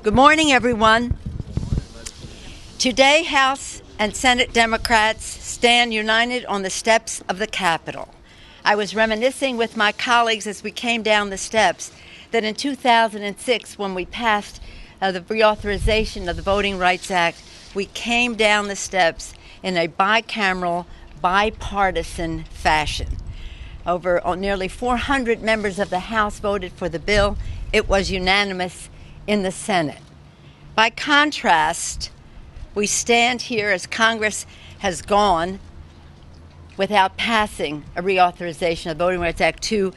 Good morning, everyone. Today, House and Senate Democrats stand united on the steps of the Capitol. I was reminiscing with my colleagues as we came down the steps that in 2006, when we passed the reauthorization of the Voting Rights Act, we came down the steps in a bicameral, bipartisan fashion. Over nearly 400 members of the House voted for the bill. It was unanimous in the Senate. By contrast, we stand here as Congress has gone without passing a reauthorization of the Voting Rights Act to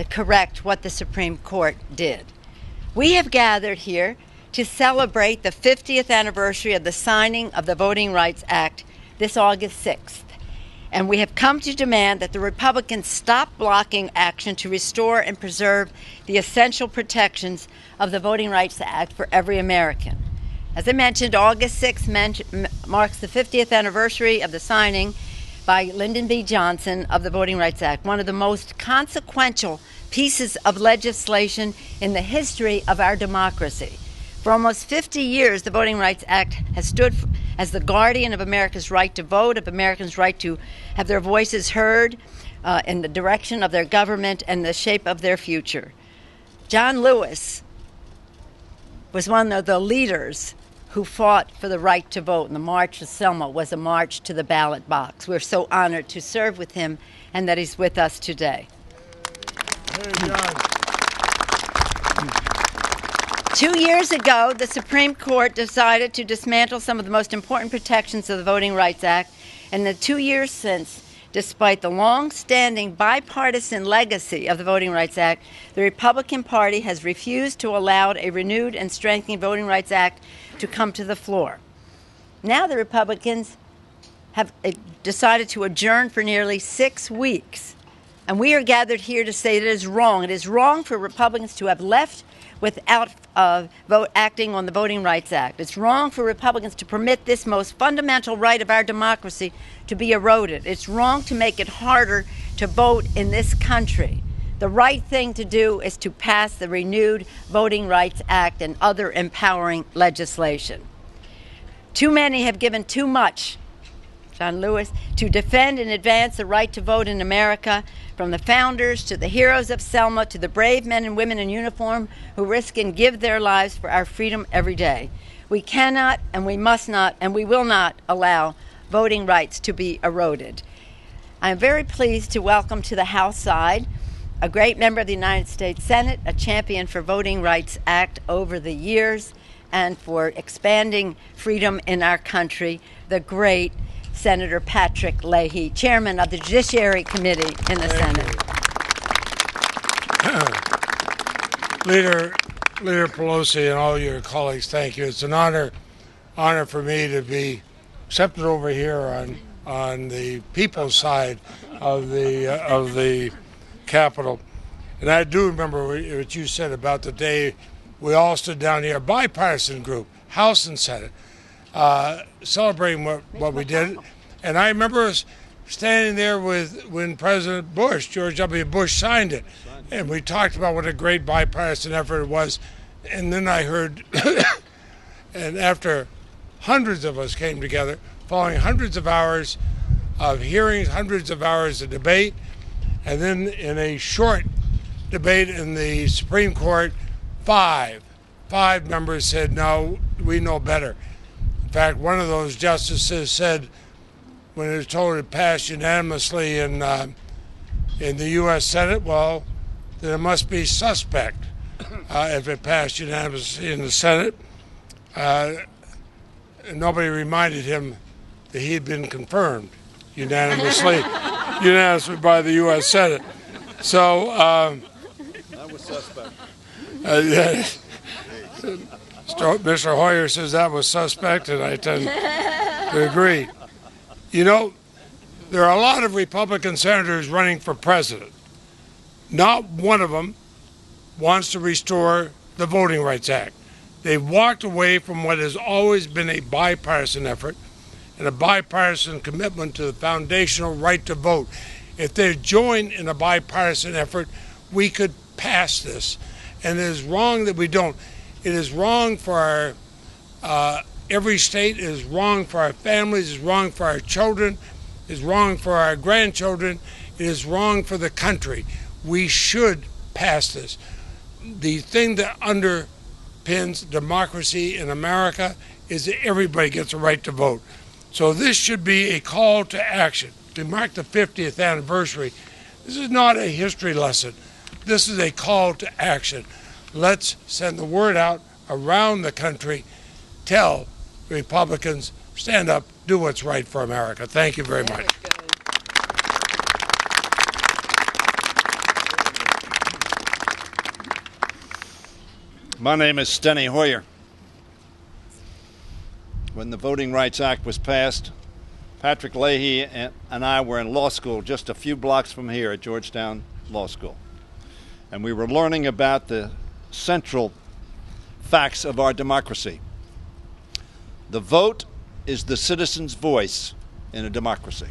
correct what the Supreme Court did. We have gathered here to celebrate the 50th anniversary of the signing of the Voting Rights Act this August 6th. And we have come to demand that the Republicans stop blocking action to restore and preserve the essential protections of the Voting Rights Act for every American. As I mentioned, August 6th marks the 50th anniversary of the signing by Lyndon B. Johnson of the Voting Rights Act, one of the most consequential pieces of legislation in the history of our democracy. For almost 50 years, the Voting Rights Act has stood as the guardian of America's right to vote, of Americans' right to have their voices heard in the direction of their government and the shape of their future. John Lewis was one of the leaders who fought for the right to vote, and the March to Selma was a march to the ballot box. We're so honored to serve with him and that he's with us today. Hey, John. 2 years ago, the Supreme Court decided to dismantle some of the most important protections of the Voting Rights Act. And the 2 years since, despite the long-standing bipartisan legacy of the Voting Rights Act, the Republican Party has refused to allow a renewed and strengthening Voting Rights Act to come to the floor. Now the Republicans have decided to adjourn for nearly 6 weeks. And we are gathered here to say that it is wrong. It is wrong for Republicans to have left without acting on the Voting Rights Act. It's wrong for Republicans to permit this most fundamental right of our democracy to be eroded. It's wrong to make it harder to vote in this country. The right thing to do is to pass the renewed Voting Rights Act and other empowering legislation. Too many have given too much, John Lewis, to defend and advance the right to vote in America, from the founders to the heroes of Selma to the brave men and women in uniform who risk and give their lives for our freedom every day. We cannot and we must not and we will not allow voting rights to be eroded. I am very pleased to welcome to the House side a great member of the United States Senate, a champion for Voting Rights Act over the years and for expanding freedom in our country, the great Senator Patrick Leahy, chairman of the Judiciary Committee in the Senate. Leader Pelosi and all your colleagues, thank you. It's an honor for me to be accepted over here on the people's side of the Capitol. And I do remember what you said about the day we all stood down here, a bipartisan group, House and Senate, celebrating what we did. And I remember us standing there when President Bush, George W. Bush, signed it. And we talked about what a great bipartisan effort it was. And then I heard, and after hundreds of us came together, following hundreds of hours of hearings, hundreds of hours of debate, and then in a short debate in the Supreme Court, five members said, no, we know better. In fact, one of those justices said, when it was told it passed unanimously in the U.S. Senate, well, then it must be suspect if it passed unanimously in the Senate. Nobody reminded him that he had been confirmed unanimously by the U.S. Senate. So that was suspect. Mr. Hoyer says that was suspect, and I tend to agree. You know, there are a lot of Republican senators running for president. Not one of them wants to restore the Voting Rights Act. They've walked away from what has always been a bipartisan effort and a bipartisan commitment to the foundational right to vote. If they join in a bipartisan effort, we could pass this. And it is wrong that we don't. It is wrong for every state. It is wrong for our families. It is wrong for our children. It is wrong for our grandchildren. It is wrong for the country. We should pass this. The thing that underpins democracy in America is that everybody gets a right to vote. So this should be a call to action. To mark the 50th anniversary, this is not a history lesson. This is a call to action. Let's send the word out around the country. Tell Republicans, stand up, do what's right for America. Thank you very much. My name is Steny Hoyer. When the Voting Rights Act was passed, Patrick Leahy and I were in law school just a few blocks from here at Georgetown Law School. And we were learning about the central facts of our democracy. The vote is the citizen's voice in a democracy.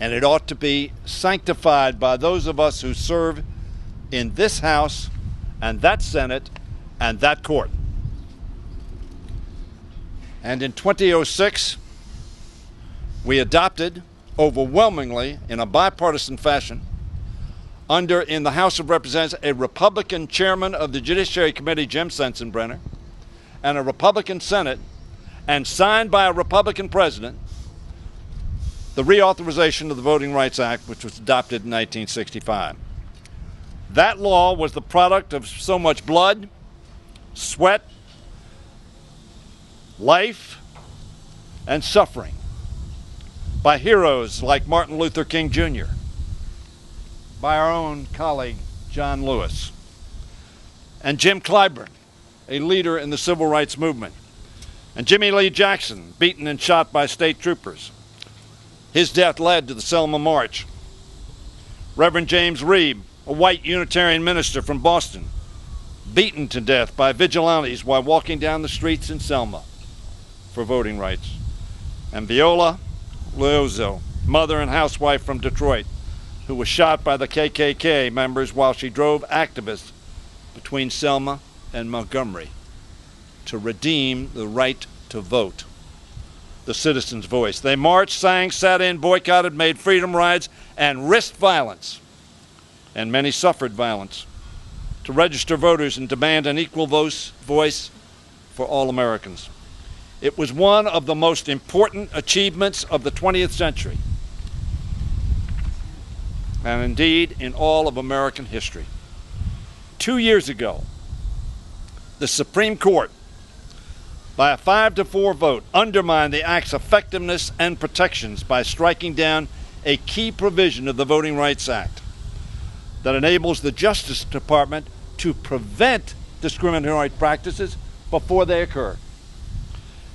And it ought to be sanctified by those of us who serve in this House and that Senate and that court. And in 2006, we adopted overwhelmingly in a bipartisan fashion in the House of Representatives a Republican chairman of the Judiciary Committee, Jim Sensenbrenner, and a Republican Senate, and signed by a Republican president, the reauthorization of the Voting Rights Act, which was adopted in 1965. That law was the product of so much blood, sweat, life, and suffering by heroes like Martin Luther King Jr., by our own colleague John Lewis, and Jim Clyburn, a leader in the civil rights movement, and Jimmy Lee Jackson, beaten and shot by state troopers. His death led to the Selma March. Reverend James Reeb, a white Unitarian minister from Boston, beaten to death by vigilantes while walking down the streets in Selma for voting rights. And Viola Liuzzo, mother and housewife from Detroit, who was shot by the KKK members while she drove activists between Selma and Montgomery to redeem the right to vote, the citizen's voice. They marched, sang, sat in, boycotted, made freedom rides, and risked violence, and many suffered violence, to register voters and demand an equal voice for all Americans. It was one of the most important achievements of the 20th century, and indeed in all of American history. 2 years ago, the Supreme Court, by a 5-4 vote, undermined the Act's effectiveness and protections by striking down a key provision of the Voting Rights Act that enables the Justice Department to prevent discriminatory practices before they occur.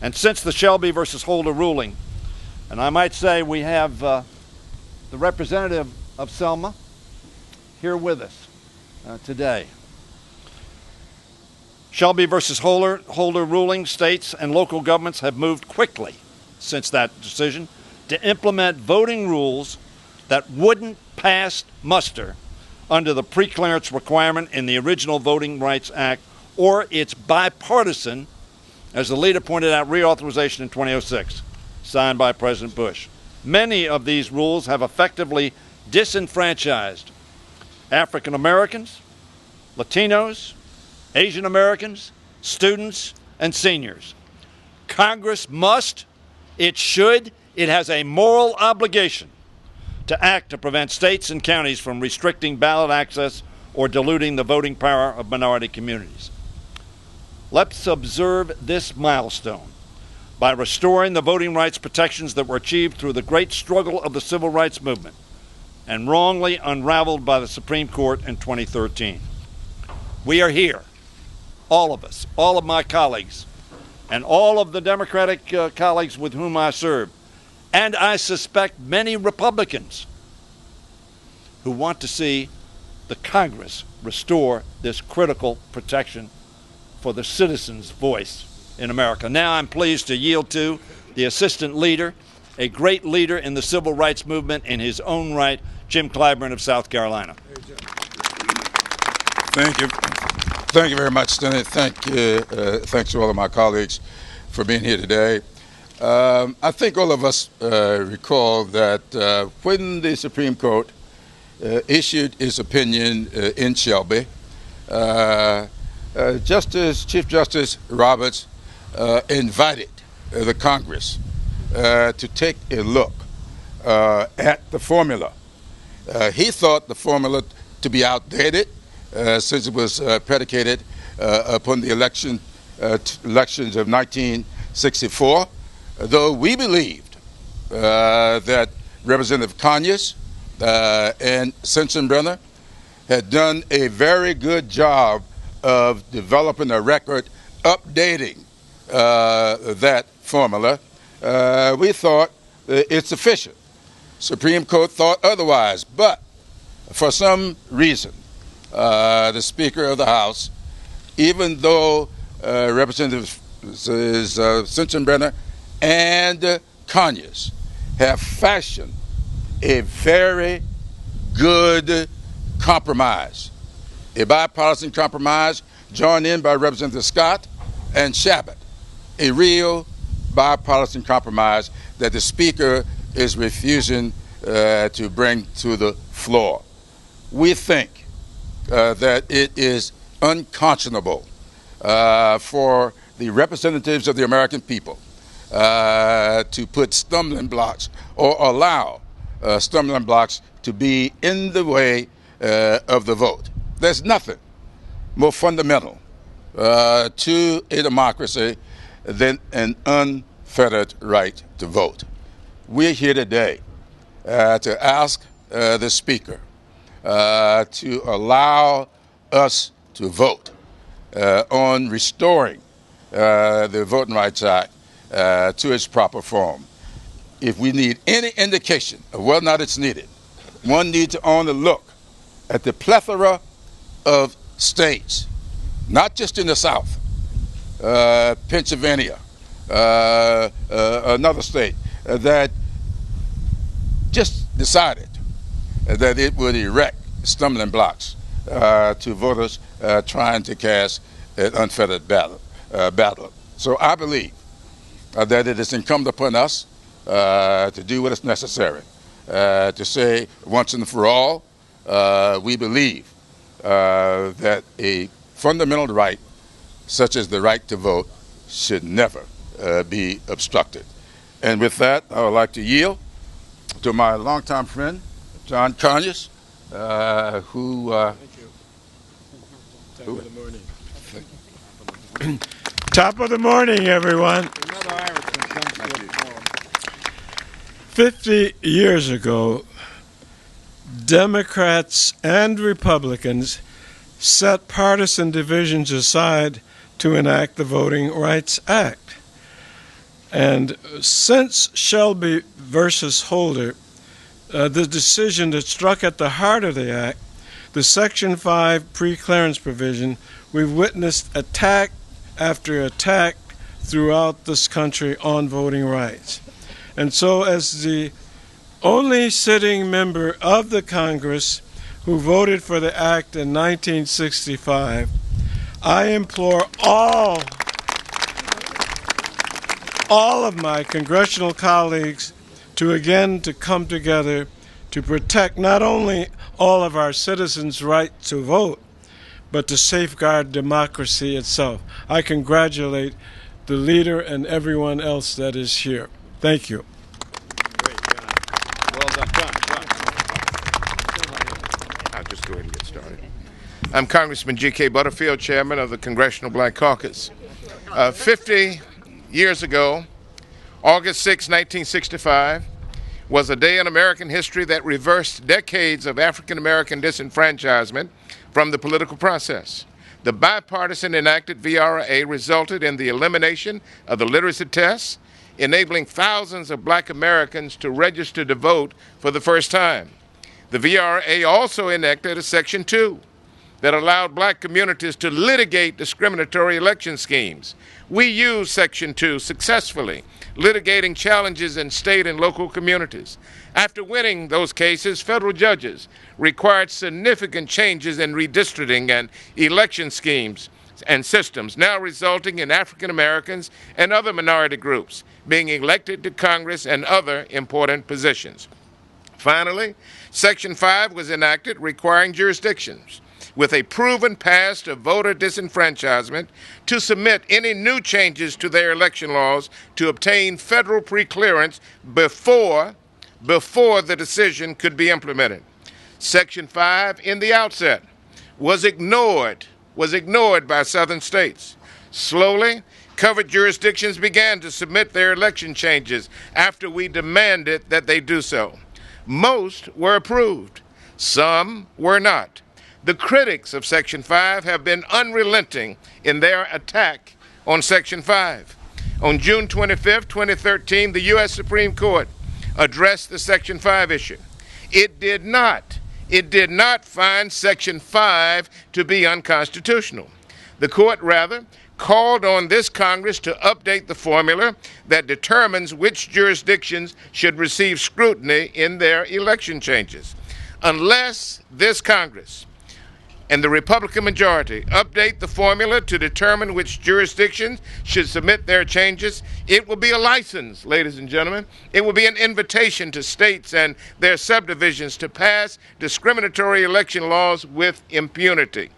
And since the Shelby versus Holder ruling, and I might say we have the representative of Selma here with us today. Shelby versus Holder ruling, states and local governments have moved quickly since that decision to implement voting rules that wouldn't pass muster under the preclearance requirement in the original Voting Rights Act or its bipartisan, as the leader pointed out, reauthorization in 2006, signed by President Bush. Many of these rules have effectively disenfranchised African Americans, Latinos, Asian Americans, students, and seniors. Congress must, it should, it has a moral obligation to act to prevent states and counties from restricting ballot access or diluting the voting power of minority communities. Let's observe this milestone by restoring the voting rights protections that were achieved through the great struggle of the civil rights movement and wrongly unraveled by the Supreme Court in 2013. We are here, all of us, all of my colleagues, and all of the Democratic colleagues with whom I serve, and I suspect many Republicans who want to see the Congress restore this critical protection for the citizen's voice in America. Now I'm pleased to yield to the Assistant Leader, a great leader in the civil rights movement in his own right, Jim Clyburn of South Carolina. Thank you. Thank you very much, Steny. Thanks to all of my colleagues for being here today. I think all of us recall that when the Supreme Court issued its opinion in Shelby, Chief Justice Roberts invited the Congress to take a look at the formula. He thought the formula to be outdated since it was predicated upon the elections of 1964, though we believed that Representative Conyers and Sensenbrenner had done a very good job of developing a record, updating that formula. We thought it's sufficient. Supreme Court thought otherwise, but for some reason, the Speaker of the House, even though Representatives Sensenbrenner and Conyers have fashioned a very good compromise, a bipartisan compromise joined in by Representative Scott and Shabbat, a real bipartisan compromise that the Speaker is refusing to bring to the floor. We think that it is unconscionable for the representatives of the American people to put stumbling blocks or allow stumbling blocks to be in the way of the vote. There's nothing more fundamental to a democracy than an unfettered right to vote. We're here today to ask the Speaker to allow us to vote on restoring the Voting Rights Act to its proper form. If we need any indication of whether or not it's needed, one needs to only look at the plethora of states, not just in the South, Pennsylvania, another state, that just decided that it would erect stumbling blocks to voters trying to cast an unfettered ballot. So I believe that it is incumbent upon us to do what is necessary to say once and for all, we believe that a fundamental right, such as the right to vote, should never be obstructed. And with that, I would like to yield to my longtime friend, John Conyers, who... Top of the morning. Top of the morning, everyone. 50 years ago, Democrats and Republicans set partisan divisions aside to enact the Voting Rights Act. And since Shelby versus Holder, the decision that struck at the heart of the act, the Section 5 pre-clearance provision, we've witnessed attack after attack throughout this country on voting rights. And so as the only sitting member of the Congress who voted for the act in 1965, I implore all of my congressional colleagues to come together to protect not only all of our citizens' right to vote, but to safeguard democracy itself. I congratulate the leader and everyone else that is here. Thank you. Great, John. Well done. John. I'll just go ahead and get started. I'm Congressman G.K. Butterfield, chairman of the Congressional Black Caucus. 50 years ago, August 6, 1965, was a day in American history that reversed decades of African American disenfranchisement from the political process. The bipartisan enacted VRA resulted in the elimination of the literacy test, enabling thousands of black Americans to register to vote for the first time. The VRA also enacted a Section 2 that allowed black communities to litigate discriminatory election schemes. We used Section 2 successfully, litigating challenges in state and local communities. After winning those cases, federal judges required significant changes in redistricting and election schemes and systems, now resulting in African Americans and other minority groups being elected to Congress and other important positions. Finally, Section 5 was enacted requiring jurisdictions with a proven past of voter disenfranchisement to submit any new changes to their election laws to obtain federal preclearance before the decision could be implemented. Section 5, in the outset, was ignored by southern states. Slowly, covered jurisdictions began to submit their election changes after we demanded that they do so. Most were approved. Some were not. The critics of Section 5 have been unrelenting in their attack on Section 5. On June 25, 2013, the U.S. Supreme Court addressed the Section 5 issue. It did not find Section 5 to be unconstitutional. The court, rather, called on this Congress to update the formula that determines which jurisdictions should receive scrutiny in their election changes. Unless this Congress and the Republican majority update the formula to determine which jurisdictions should submit their changes, it will be a license, ladies and gentlemen. It will be an invitation to states and their subdivisions to pass discriminatory election laws with impunity.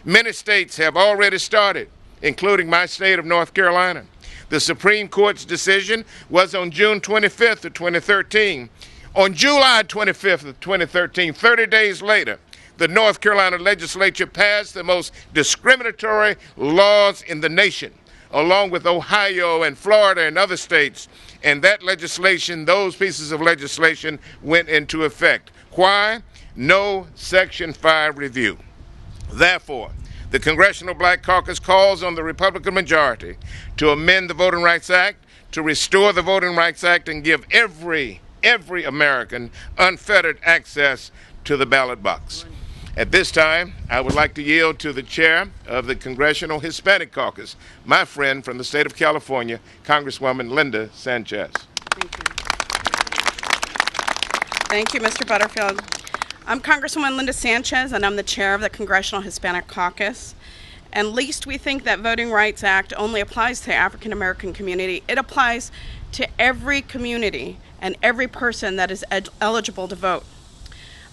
Many states have already started, including my state of North Carolina. The Supreme Court's decision was on June 25th of 2013. On July 25th of 2013, 30 days later, the North Carolina legislature passed the most discriminatory laws in the nation, along with Ohio and Florida and other states. And that legislation, those pieces of legislation, went into effect. Why? No Section 5 review. Therefore, the Congressional Black Caucus calls on the Republican majority to amend the Voting Rights Act, to restore the Voting Rights Act, and give every American unfettered access to the ballot box. At this time, I would like to yield to the chair of the Congressional Hispanic Caucus, my friend from the state of California, Congresswoman Linda Sanchez. Thank you, Mr. Butterfield. I'm Congresswoman Linda Sanchez, and I'm the chair of the Congressional Hispanic Caucus. And least we think that Voting Rights Act only applies to the African American community. It applies to every community and every person that is eligible to vote.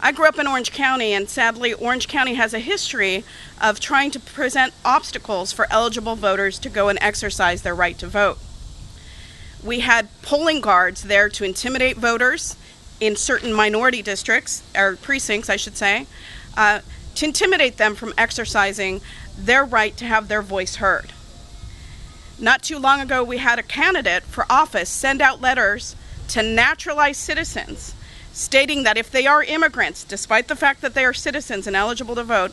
I grew up in Orange County, and sadly, Orange County has a history of trying to present obstacles for eligible voters to go and exercise their right to vote. We had polling guards there to intimidate voters in certain minority districts, or precincts, I should say, to intimidate them from exercising their right to have their voice heard. Not too long ago, we had a candidate for office send out letters to naturalized citizens stating that if they are immigrants, despite the fact that they are citizens and eligible to vote,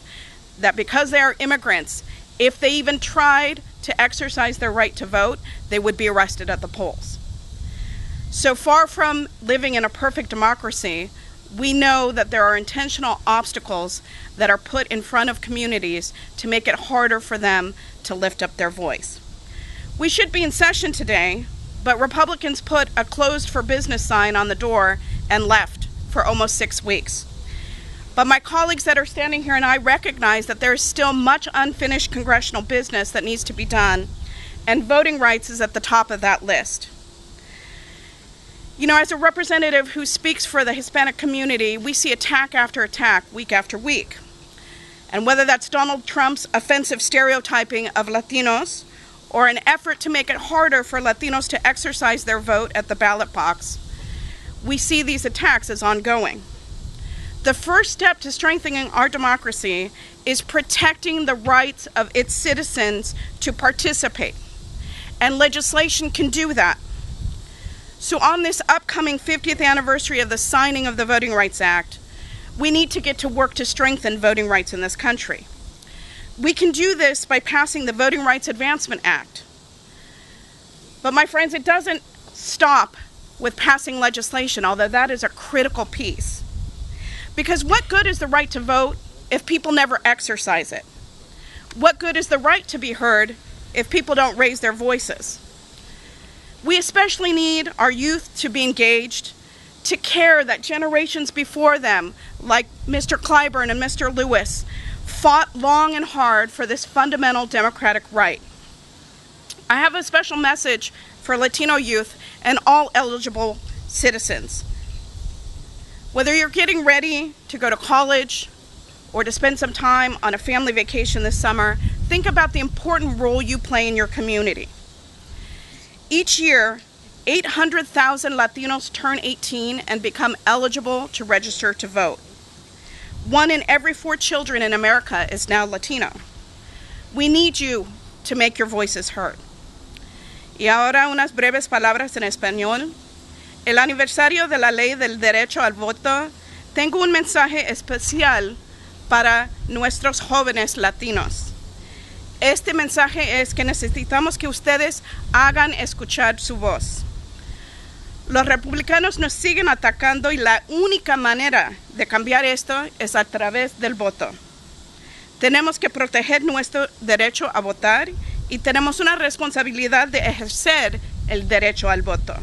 that because they are immigrants, if they even tried to exercise their right to vote, they would be arrested at the polls. So far from living in a perfect democracy, we know that there are intentional obstacles that are put in front of communities to make it harder for them to lift up their voice. We should be in session today, but Republicans put a closed for business sign on the door and left for almost 6 weeks. But my colleagues that are standing here and I recognize that there is still much unfinished congressional business that needs to be done, and voting rights is at the top of that list. You know, as a representative who speaks for the Hispanic community, we see attack after attack, week after week. And whether that's Donald Trump's offensive stereotyping of Latinos, or an effort to make it harder for Latinos to exercise their vote at the ballot box, we see these attacks as ongoing. The first step to strengthening our democracy is protecting the rights of its citizens to participate. And legislation can do that. So on this upcoming 50th anniversary of the signing of the Voting Rights Act, we need to get to work to strengthen voting rights in this country. We can do this by passing the Voting Rights Advancement Act. But my friends, it doesn't stop with passing legislation, although that is a critical piece. Because what good is the right to vote if people never exercise it? What good is the right to be heard if people don't raise their voices? We especially need our youth to be engaged, to care that generations before them, like Mr. Clyburn and Mr. Lewis, fought long and hard for this fundamental democratic right. I have a special message for Latino youth and all eligible citizens. Whether you're getting ready to go to college or to spend some time on a family vacation this summer, think about the important role you play in your community. Each year, 800,000 Latinos turn 18 and become eligible to register to vote. 1 in every 4 children in America is now Latino. We need you to make your voices heard. Y ahora unas breves palabras en español. El aniversario de la Ley del Derecho al Voto, tengo un mensaje especial para nuestros jóvenes latinos. Este mensaje es que necesitamos que ustedes hagan escuchar su voz. Los republicanos nos siguen atacando y la única manera de cambiar esto es a través del voto. Tenemos que proteger nuestro derecho a votar y tenemos una responsabilidad de ejercer el derecho al voto.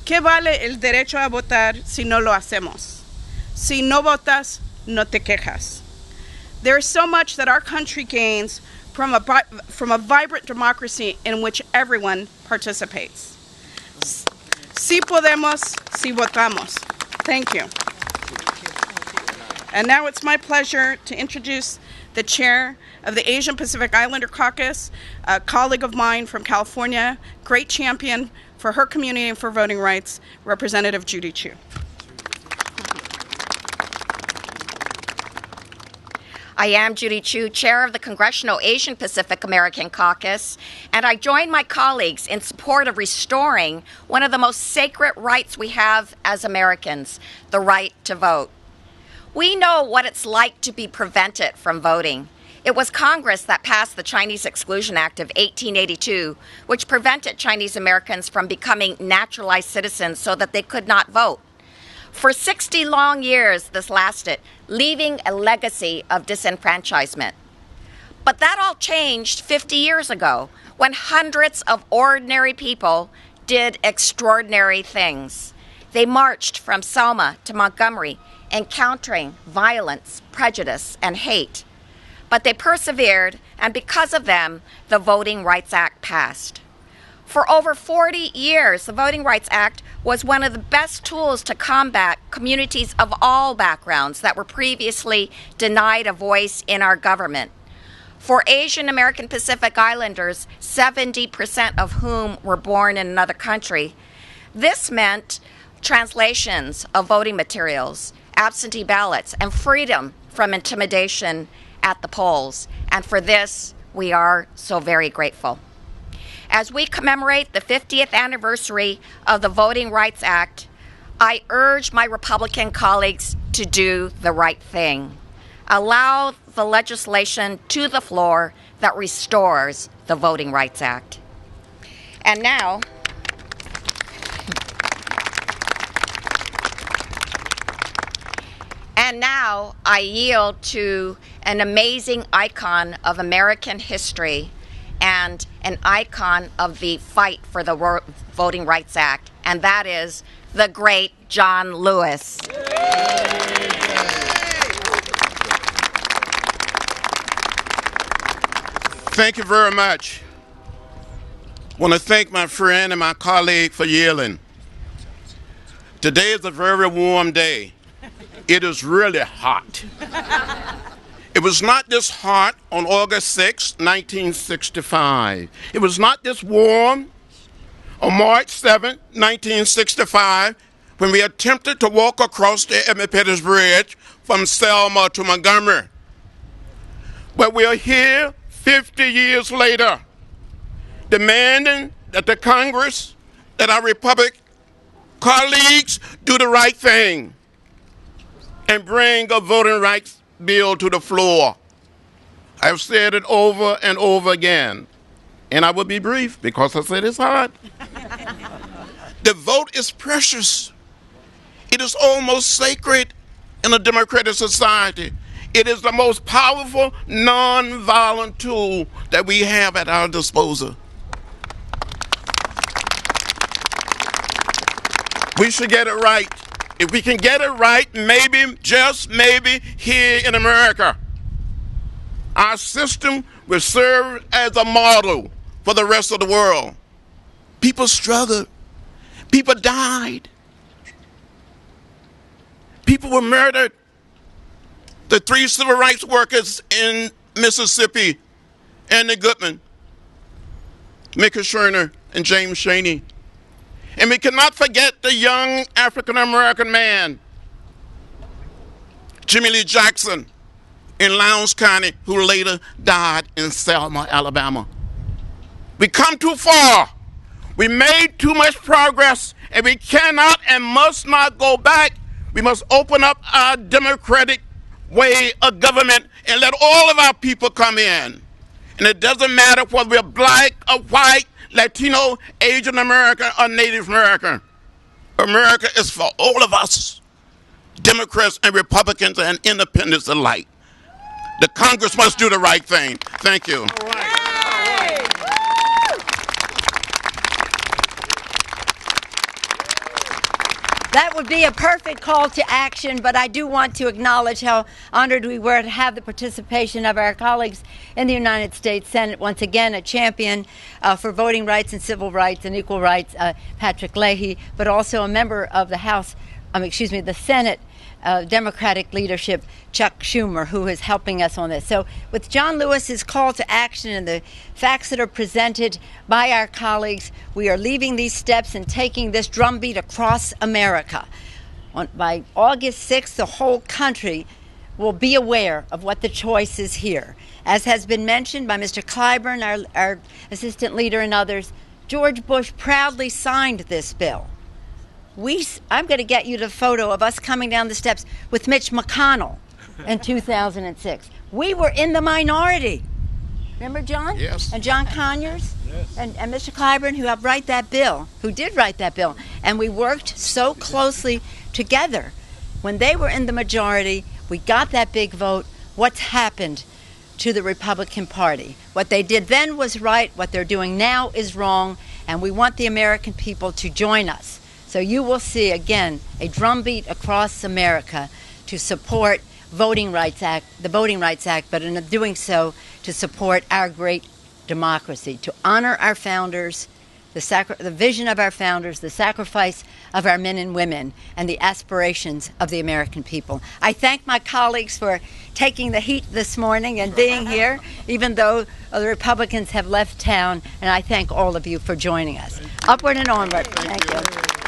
¿Qué vale el derecho a votar si no lo hacemos? Si no votas, no te quejas. There is so much that our country gains from a vibrant democracy in which everyone participates. Sí podemos, sí votamos. Thank you. And now it's my pleasure to introduce the chair of the Asian Pacific Islander Caucus, a colleague of mine from California, great champion for her community and for voting rights, Representative Judy Chu. I am Judy Chu, chair of the Congressional Asian Pacific American Caucus, and I join my colleagues in support of restoring one of the most sacred rights we have as Americans, the right to vote. We know what it's like to be prevented from voting. It was Congress that passed the Chinese Exclusion Act of 1882, which prevented Chinese Americans from becoming naturalized citizens so that they could not vote. For 60 long years, this lasted, leaving a legacy of disenfranchisement. But that all changed 50 years ago, when hundreds of ordinary people did extraordinary things. They marched from Selma to Montgomery, encountering violence, prejudice, and hate. But they persevered, and because of them, the Voting Rights Act passed. For over 40 years, the Voting Rights Act was one of the best tools to combat communities of all backgrounds that were previously denied a voice in our government. For Asian American Pacific Islanders, 70% of whom were born in another country, this meant translations of voting materials, absentee ballots, and freedom from intimidation at the polls. And for this, we are so very grateful. As we commemorate the 50th anniversary of the Voting Rights Act, I urge my Republican colleagues to do the right thing. Allow the legislation to the floor that restores the Voting Rights Act. And now, I yield to an amazing icon of American history and an icon of the fight for the Voting Rights Act, and that is the great John Lewis. Thank you very much. I want to thank my friend and my colleague for yielding. Today is a very warm day. It is really hot. It was not this hot on August 6, 1965. It was not this warm on March 7, 1965, when we attempted to walk across the Edmund Pettus Bridge from Selma to Montgomery. But we are here 50 years later, demanding that the Congress, that our Republican colleagues do the right thing and bring a voting rights bill to the floor. I've said it over and over again, and I will be brief because I said it's hard. The vote is precious. It is almost sacred in a democratic society. It is the most powerful non-violent tool that we have at our disposal. We should get it right. If we can get it right, maybe, just maybe, here in America, our system will serve as a model for the rest of the world. People struggled. People died. People were murdered. The 3 civil rights workers in Mississippi, Andy Goodman, Micah Sherner, and James Chaney. And we cannot forget the young African-American man, Jimmy Lee Jackson, in Lowndes County, who later died in Selma, Alabama. We come too far. We made too much progress, and we cannot and must not go back. We must open up our democratic way of government and let all of our people come in. And it doesn't matter whether we're black or white, Latino, Asian American, or Native American. America is for all of us, Democrats and Republicans and independents alike. The Congress must do the right thing. Thank you. That would be a perfect call to action, but I do want to acknowledge how honored we were to have the participation of our colleagues in the United States Senate. Once again, a champion for voting rights and civil rights and equal rights, Patrick Leahy, but also a member of the House, the Senate Democratic leadership, Chuck Schumer, who is helping us on this. So with John Lewis's call to action and the facts that are presented by our colleagues, we are leaving these steps and taking this drumbeat across America. By August 6th, the whole country will be aware of what the choice is here. As has been mentioned by Mr. Clyburn, our assistant leader, and others, George Bush proudly signed this bill. I'm going to get you the photo of us coming down the steps with Mitch McConnell in 2006. We were in the minority. Remember, John? Yes. And John Conyers? Yes. And Mr. Clyburn, who did write that bill. And we worked so closely together. When they were in the majority, we got that big vote. What's happened to the Republican Party? What they did then was right. What they're doing now is wrong. And we want the American people to join us. So you will see, again, a drumbeat across America to support the Voting Rights Act, but in doing so, to support our great democracy, to honor our founders, the vision of our founders, the sacrifice of our men and women, and the aspirations of the American people. I thank my colleagues for taking the heat this morning and being here, even though the Republicans have left town, and I thank all of you for joining us. Upward and onward. Thank you.